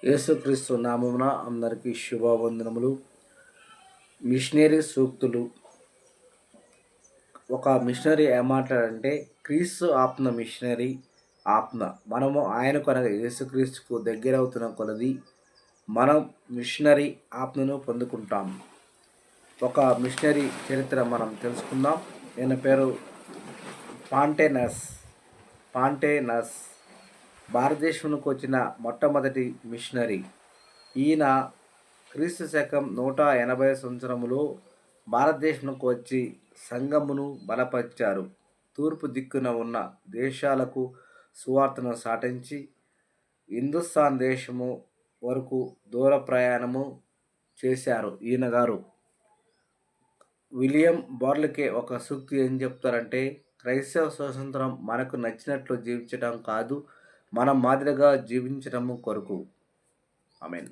యేసుక్రీస్తు నామమున అందరికీ శుభవందనములు. మిషనరీ సూక్తులు. ఒక మిషనరీ ఏమంటాడంటే, క్రీస్తు ఆత్మ మిషనరీ ఆత్మ. మనము ఆయనకు అనగా యేసుక్రీస్తుకు దగ్గరవుతున్న కొలది మనం మిషనరీ ఆత్మను పొందుకుంటాం. ఒక మిషనరీ చరిత్ర మనం తెలుసుకుందాం. ఈయన పేరు పాంటేనస్. భారతదేశంలోకి వచ్చిన మొట్టమొదటి మిషనరీ. ఈయన క్రీస్తు శకం 180 సంవత్సరములో భారతదేశంలోకి వచ్చి సంఘమును బలపరిచారు. తూర్పు దిక్కున ఉన్న దేశాలకు సువార్తను సాటించి హిందుస్థాన్ దేశము వరకు దూర ప్రయాణము చేశారు. ఈయన గారు విలియం బార్లకే ఒక సూక్తి ఏం చెప్తారంటే, క్రైస్తవ స్వాతంత్రం మనకు నచ్చినట్లు జీవించడం కాదు, మనం మాదిరిగా జీవించడం కొరకు. ఆమేన్.